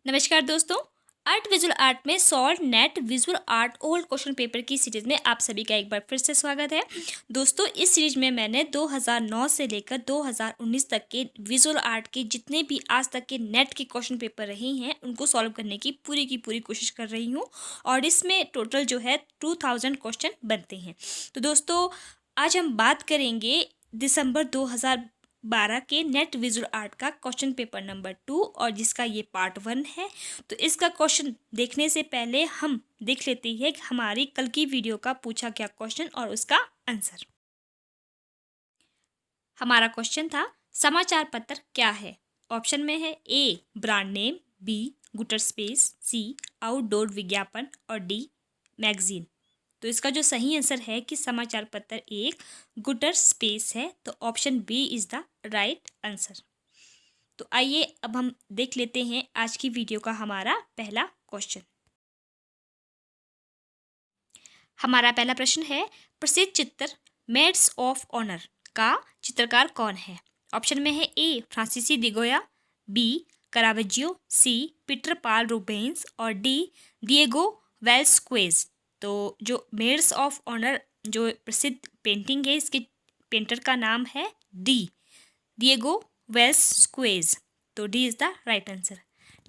नमस्कार दोस्तों। Art visual art में solve net visual art old question paper की सीरीज में आप सभी का एक बार फिर से स्वागत है। दोस्तों, इस सीरीज में मैंने 2009 से लेकर 2019 तक के विजुअल आर्ट के जितने भी आज तक के नेट के क्वेश्चन पेपर रहे हैं उनको सॉल्व करने की पूरी कोशिश कर रही हूँ और इसमें टोटल जो है 2000 क्वेश्चन बनते हैं। तो दोस्तों, आज हम बात करेंगे दिसंबर 2012 के नेट विजुअल आर्ट का क्वेश्चन पेपर नंबर 2 और जिसका ये पार्ट 1 है। तो इसका क्वेश्चन देखने से पहले हम देख लेते हैं कि हमारी कल की वीडियो का पूछा क्या क्वेश्चन और उसका आंसर। हमारा क्वेश्चन था समाचार पत्र क्या है। ऑप्शन में है A brand name, B gutter space, C outdoor विज्ञापन और डी मैगजीन। तो इसका जो सही आंसर है कि समाचार पत्र एक गुटर स्पेस है, तो option B is the right answer. तो आइए अब हम देख लेते हैं आज की वीडियो का हमारा पहला क्वेश्चन। हमारा पहला प्रश्न है, प्रसिद्ध चित्र मेड्स ऑफ ऑनर का चित्रकार कौन है। ऑप्शन में है ए फ्रांसीसी दिगोया, बी करावेजियो, सी पीटर पाल रूबेंस और डी डिएगो वेल्सक्वेज। तो जो मेड्स ऑफ ऑनर जो प्रसिद्ध पेंटिंग है, इसके पेंटर का नाम है डिएगो वेल्सक्वेज। तो D is the right answer.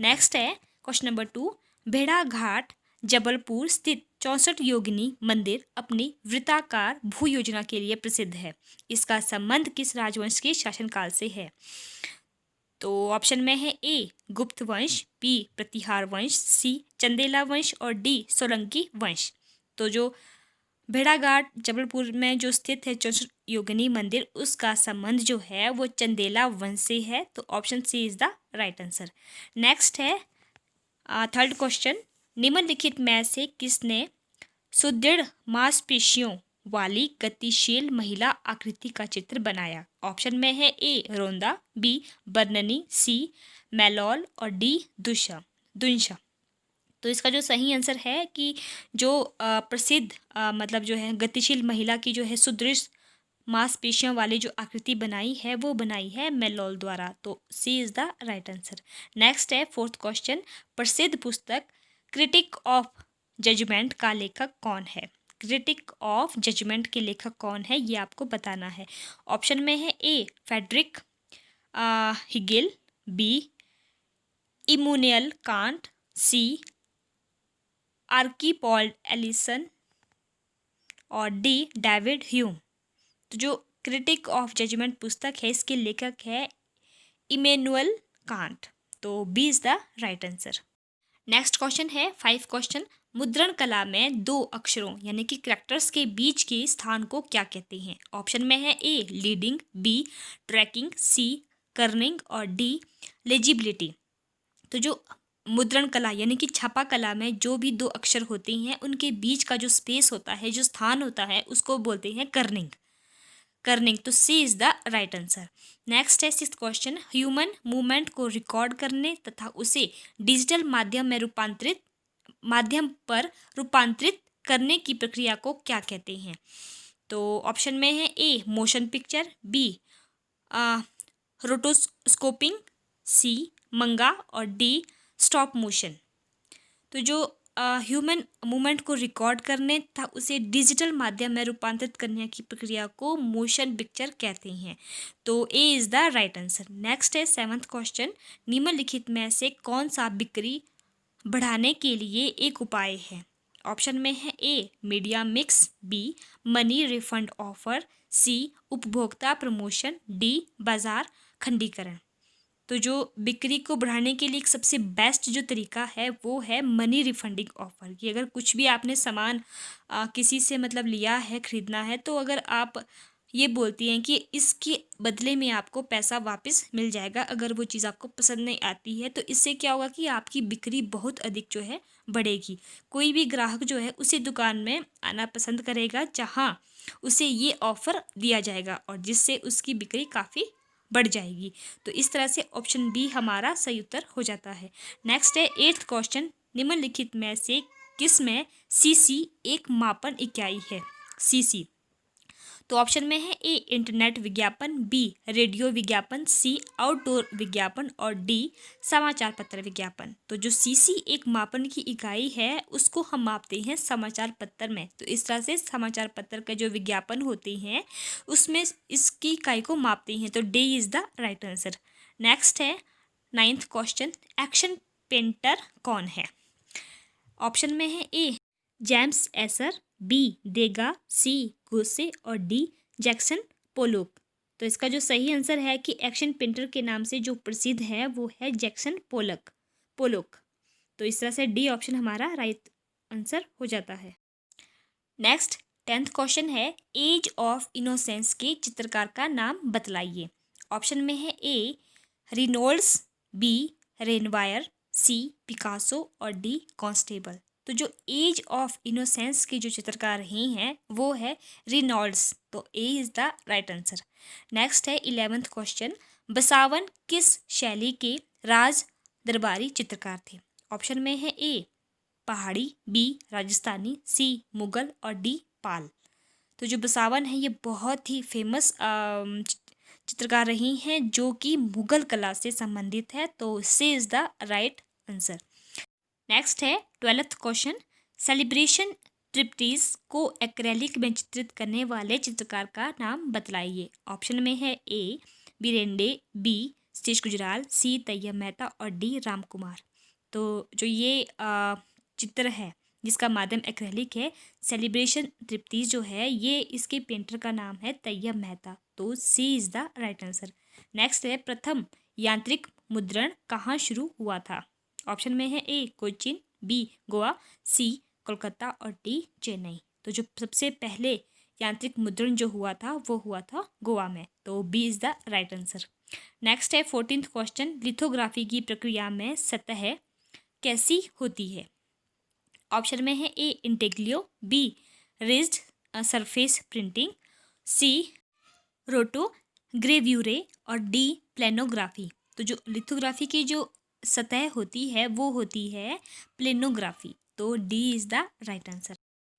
Next है क्वेश्चन नंबर 2, भेड़ाघाट जबलपुर स्थित 64 योगिनी मंदिर अपनी वृत्ताकार भू योजना के लिए प्रसिद्ध है। इसका संबंध किस राजवंश के शासनकाल से है। तो ऑप्शन में है ए गुप्त वंश, बी प्रतिहार वंश, सी चंदेला वंश और डी सोलंकी वंश। तो जो भेड़ाघाट जबलपुर में जो स्थित है 64 योगिनी मंदिर, उसका संबंध जो है वो चंदेला वंश से है। तो option C is the right answer. Next है थर्ड क्वेश्चन, निम्नलिखित में से किसने सुदृढ़ मांसपेशियों वाली गतिशील महिला आकृति का चित्र बनाया। ऑप्शन में है ए रोंदा, बी बर्ननी, सी मेलॉल और डी दुंशा। तो इसका जो सही आंसर है कि जो प्रसिद्ध मतलब जो है गतिशील महिला की जो है सुदृढ़ मांसपेशियों वाली जो आकृति बनाई है वो बनाई है मेलॉल द्वारा। तो C is the right answer. Next है फोर्थ क्वेश्चन, प्रसिद्ध पुस्तक क्रिटिक ऑफ जजमेंट का लेखक कौन है। क्रिटिक ऑफ जजमेंट के लेखक कौन है ये आपको बताना है। ऑप्शन में है A Friedrich Hegel, B Immanuel Kant, C Archibald Alison और डी डेविड ह्यूम। तो जो क्रिटिक ऑफ जजमेंट पुस्तक है इसके लेखक है इमैनुएल कांट। तो B is the right answer. Next question है 5 क्वेश्चन, मुद्रण कला में दो अक्षरों यानी कि कैरेक्टर्स के बीच के स्थान को क्या कहते हैं। ऑप्शन में है A leading, B tracking, C kerning और डी लेजिबिलिटी। तो जो मुद्रण कला यानी कि छापा कला में जो भी दो अक्षर होते हैं उनके बीच का जो स्पेस होता है, जो स्थान होता है, उसको बोलते हैं कर्निंग। तो C is the right answer. Next है 6th क्वेश्चन, ह्यूमन मूवमेंट को रिकॉर्ड करने तथा उसे डिजिटल माध्यम पर रूपांतरित करने की प्रक्रिया को क्या कहते हैं। तो ऑप्शन में है ए मोशन पिक्चर, बी रोटोस्कोपिंग, सी मंगा और डी स्टॉप मोशन। तो जो ह्यूमन मूवमेंट को रिकॉर्ड करने तथा उसे डिजिटल माध्यम में रूपांतरित करने की प्रक्रिया को मोशन पिक्चर कहते हैं। तो A is the right answer. Next है 7th क्वेश्चन, निम्नलिखित में से कौन सा बिक्री बढ़ाने के लिए एक उपाय है। ऑप्शन में है A media mix, B money refund offer, C उपभोक्ता प्रमोशन, डी बाजार खंडीकरण। तो जो बिक्री को बढ़ाने के लिए एक सबसे बेस्ट जो तरीका है वो है मनी रिफंडिंग ऑफर। कि अगर कुछ भी आपने सामान किसी से मतलब लिया है, खरीदना है, तो अगर आप ये बोलती हैं कि इसके बदले में आपको पैसा वापस मिल जाएगा अगर वो चीज़ आपको पसंद नहीं आती है, तो इससे क्या होगा कि आपकी बिक्री बहुत अधिक जो है बढ़ेगी। कोई भी ग्राहक जो है उसी दुकान में आना पसंद करेगा जहाँ उसे ये ऑफ़र दिया जाएगा और जिससे उसकी बिक्री काफ़ी बढ़ जाएगी। तो इस तरह से ऑप्शन बी हमारा सही उत्तर हो जाता है। नेक्स्ट है 8th क्वेश्चन, निम्नलिखित में से किस में सीसी एक मापन इकाई है। सीसी तो ऑप्शन में है ए इंटरनेट विज्ञापन, बी रेडियो विज्ञापन, सी आउटडोर विज्ञापन और डी समाचार पत्र विज्ञापन। तो जो सीसी एक मापन की इकाई है उसको हम मापते हैं समाचार पत्र में। तो इस तरह से समाचार पत्र का जो विज्ञापन होते हैं उसमें इसकी इकाई को मापते हैं। तो D is the right answer. Next है 9th क्वेश्चन, एक्शन पेंटर कौन है? ऑप्शन में है ए जेम्स एसर, बी देगा, सी गोसे और डी जैक्सन पोलोक। तो इसका जो सही आंसर है कि एक्शन पेंटर के नाम से जो प्रसिद्ध है वो है जैक्सन पोलोक। तो इस तरह से डी ऑप्शन हमारा राइट आंसर हो जाता है। नेक्स्ट 10th क्वेश्चन है, एज ऑफ इनोसेंस के चित्रकार का नाम बतलाइए। ऑप्शन में है ए रिनोल्ड्स, बी रेनवायर, सी पिकासो और डी कॉन्स्टेबल। तो जो एज ऑफ इनोसेंस के जो चित्रकार रहे हैं वो है रिनॉल्ड्स। तो A is the right answer. Next है 11th क्वेश्चन, बसावन किस शैली के राज दरबारी चित्रकार थे? ऑप्शन में है ए पहाड़ी, बी राजस्थानी, सी मुगल और डी पाल। तो जो बसावन है ये बहुत ही फेमस चित्रकार रही हैं जो कि मुगल कला से संबंधित है। तो C is the right answer. Next है 12th क्वेश्चन, सेलिब्रेशन ट्रिप्टीज को एक्रेलिक में चित्रित करने वाले चित्रकार का नाम बतलाइए। ऑप्शन में है ए बिरेंडे, बी सतीश गुजराल, सी तैयब मेहता और डी राम कुमार। तो जो ये चित्र है जिसका माध्यम एक्रेलिक है, सेलिब्रेशन ट्रिप्टीज जो है ये इसके पेंटर का नाम है तैयब मेहता। तो C is the right answer. Next है प्रथम यांत्रिक मुद्रण कहाँ शुरू हुआ था? ऑप्शन में है ए कोचीन, बी गोवा, सी कोलकाता और डी चेन्नई। तो जो सबसे पहले यांत्रिक मुद्रण जो हुआ था वो हुआ था गोवा में। तो B is the right answer. Next है 14th क्वेश्चन, लिथोग्राफी की प्रक्रिया में सतह कैसी होती है? ऑप्शन में है A intaglio, B raised surface printing, C rotogravure और डी प्लेनोग्राफी। तो जो लिथोग्राफी की जो सतह होती है वो होती है प्लेनोग्राफी। तो D is the right answer.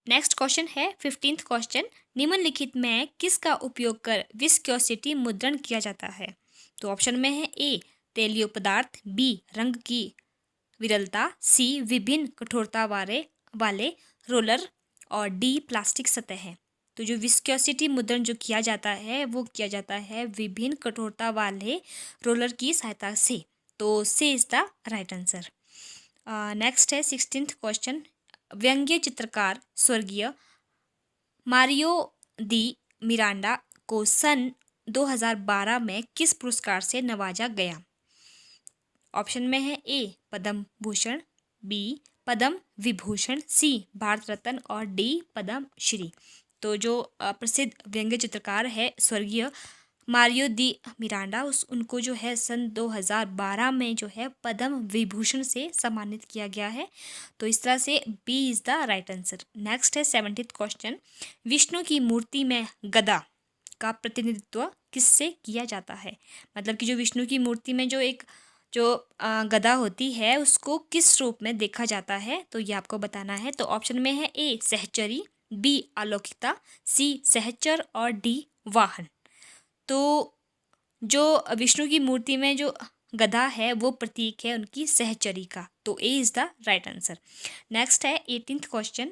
Next question है 15th क्वेश्चन, निम्नलिखित में किसका उपयोग कर विस्कोसिटी मुद्रण किया जाता है? तो ऑप्शन में है ए तेलीय पदार्थ, बी रंग की विरलता, सी विभिन्न कठोरता वाले रोलर और डी प्लास्टिक सतह है। तो जो विस्कोसिटी मुद्रण जो किया जाता है वो किया जाता है विभिन्न कठोरता वाले रोलर की सहायता से। तो C is the right answer. Next है 16th क्वेश्चन, व्यंग्य चित्रकार स्वर्गीय मारियो दी मिरांडा को सन 2012 में किस पुरस्कार से नवाजा गया? ऑप्शन में है ए पद्म भूषण, बी पद्म विभूषण, सी भारत रत्न और डी पद्म श्री। तो जो प्रसिद्ध व्यंग्य चित्रकार है स्वर्गीय मारियो दी मिरांडा उनको जो है सन 2012 में जो है पद्म विभूषण से सम्मानित किया गया है। तो इस तरह से B is the right answer. Next है 17th क्वेश्चन, विष्णु की मूर्ति में गदा का प्रतिनिधित्व किससे किया जाता है? मतलब कि जो विष्णु की मूर्ति में जो गदा होती है उसको किस रूप में देखा जाता है? तो ये आपको बताना है। तो ऑप्शन में है ए सहचरी, बी अलौकिकता, सी सहचर और डी वाहन। तो जो विष्णु की मूर्ति में जो गदा है वो प्रतीक है उनकी सहचरी का। तो A is the right answer. Next है 18th question,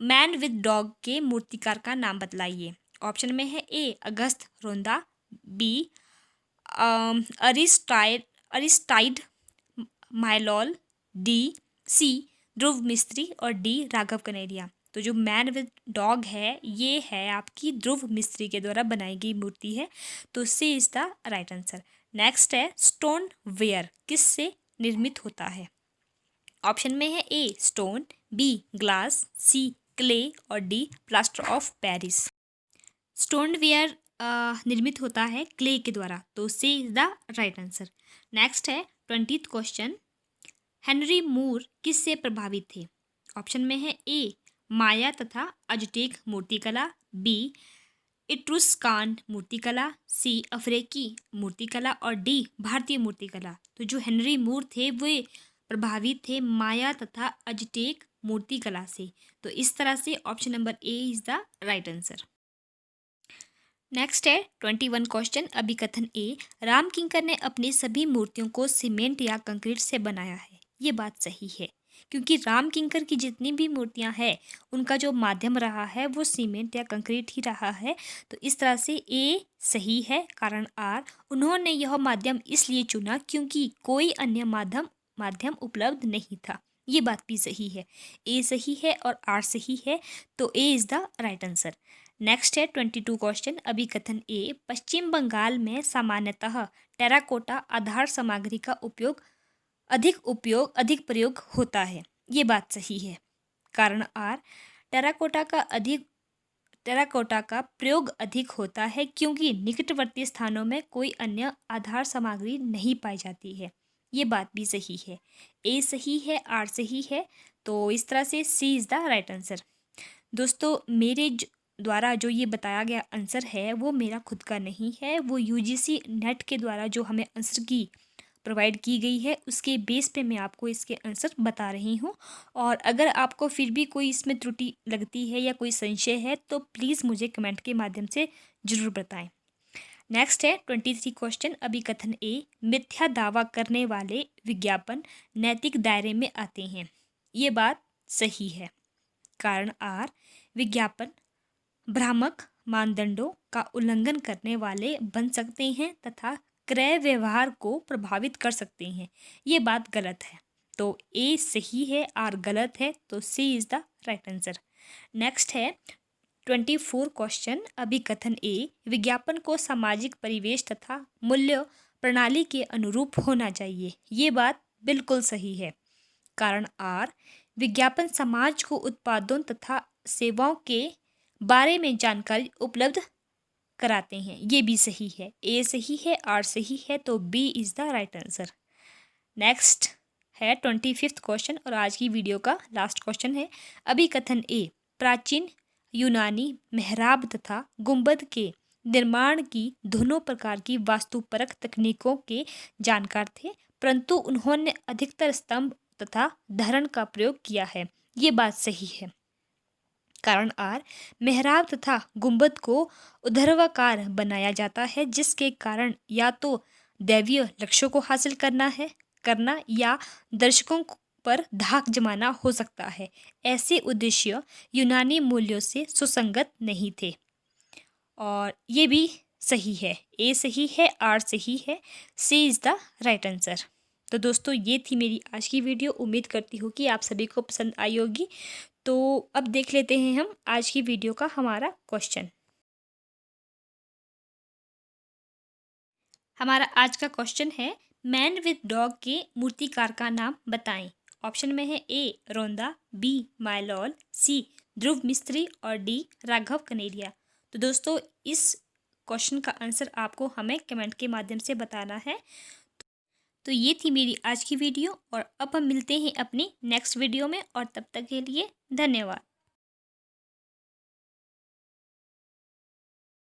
man with dog के मूर्तिकार का नाम बतलाइए। ऑप्शन में है ए अगस्त रोंदा, बी अरिस्टाइड माइलॉल, डी सी ध्रुव मिस्त्री और डी राघव कनेरिया। तो जो मैन विद डॉग है ये है आपकी ध्रुव मिस्त्री के द्वारा बनाई गई मूर्ति है। तो C is the right answer. Next है स्टोन वेयर किससे निर्मित होता है? ऑप्शन में है A stone, B glass, C clay और D plaster of Paris. Stoneware निर्मित होता है क्ले के द्वारा। तो C is the right answer. Next है 20th क्वेश्चन, हेनरी मूर किससे प्रभावित थे? ऑप्शन में है ए माया तथा अजटेक मूर्तिकला, बी इट्रुस्कान मूर्तिकला, सी अफ्रीकी मूर्तिकला और डी भारतीय मूर्तिकला। तो जो हेनरी मूर थे वे प्रभावित थे माया तथा अजटेक मूर्तिकला से। तो इस तरह से option number A is the right answer. Next है 21 क्वेश्चन। अभिकथन ए, राम किंकर ने अपनी सभी मूर्तियों को सीमेंट या कंक्रीट से बनाया है। ये बात सही है, क्योंकि राम किंकर की जितनी भी मूर्तियां हैं उनका जो माध्यम रहा है वो सीमेंट या कंक्रीट ही रहा है। तो इस तरह से ए सही है। कारण आर, उन्होंने यह माध्यम इसलिए चुना क्योंकि कोई अन्य माध्यम उपलब्ध नहीं था। ये बात भी सही है। ए सही है और आर सही है, तो A is the right answer. Next है 22 क्वेश्चन। अभिकथन ए, पश्चिम बंगाल में सामान्यतः टेराकोटा आधार सामग्री का अधिक प्रयोग होता है। ये बात सही है। कारण आर, टेराकोटा का प्रयोग अधिक होता है क्योंकि निकटवर्ती स्थानों में कोई अन्य आधार सामग्री नहीं पाई जाती है। ये बात भी सही है। ए सही है, आर सही है, तो इस तरह से सी इज़ द राइट आंसर। दोस्तों, मेरे द्वारा जो ये बताया गया आंसर है वो मेरा खुद का नहीं है, वो यूजीसी नेट के द्वारा जो हमें आंसर की प्रोवाइड की गई है उसके बेस पे मैं आपको इसके आंसर बता रही हूँ। और अगर आपको फिर भी कोई इसमें त्रुटि लगती है या कोई संशय है तो प्लीज़ मुझे कमेंट के माध्यम से ज़रूर बताएं। नेक्स्ट है 23 क्वेश्चन। अभिकथन ए, मिथ्या दावा करने वाले विज्ञापन नैतिक दायरे में आते हैं। ये बात सही है। कारण आर, विज्ञापन भ्रामक मानदंडों का उल्लंघन करने वाले बन सकते हैं तथा क्रय व्यवहार को प्रभावित कर सकते हैं। ये बात गलत है, तो ए सही है, आर गलत है, तो C is the right answer. Next है 24 क्वेश्चन। अभिकथन ए, विज्ञापन को सामाजिक परिवेश तथा मूल्य प्रणाली के अनुरूप होना चाहिए। ये बात बिल्कुल सही है। कारण आर, विज्ञापन समाज को उत्पादों तथा सेवाओं के बारे में जानकारी उपलब्ध कराते हैं। ये भी सही है। ए सही है, आर सही है, तो B is the right answer. Next है 25 क्वेश्चन और आज की वीडियो का लास्ट क्वेश्चन है। अभिकथन ए, प्राचीन यूनानी मेहराब तथा गुंबद के निर्माण की दोनों प्रकार की वास्तुपरक तकनीकों के जानकार थे, परंतु उन्होंने अधिकतर स्तंभ तथा धरण का प्रयोग किया है। ये बात सही है। कारण आर, मेहराब तथा गुंबद को ऊर्ध्वाकार बनाया जाता है जिसके कारण या तो दैवीय लक्ष्यों को हासिल करना या दर्शकों पर धाक जमाना हो सकता है। ऐसे उद्देश्य यूनानी मूल्यों से सुसंगत नहीं थे। और ये भी सही है। ए सही है, आर सही है, सी इज़ द राइट आंसर। तो दोस्तों, ये थी मेरी आज की वीडियो। उम्मीद करती हूँ कि आप सभी को पसंद आई होगी। तो अब देख लेते हैं हम आज की वीडियो का हमारा क्वेश्चन। हमारा आज का क्वेश्चन है, मैन विद डॉग के मूर्तिकार का नाम बताएं। ऑप्शन में है ए रोंदा, बी माइलॉल, सी ध्रुव मिस्त्री और डी राघव कनेरिया। तो दोस्तों, इस क्वेश्चन का आंसर आपको हमें कमेंट के माध्यम से बताना है। तो ये थी मेरी आज की वीडियो और अब हम मिलते हैं अपनी नेक्स्ट वीडियो में, और तब तक के लिए धन्यवाद।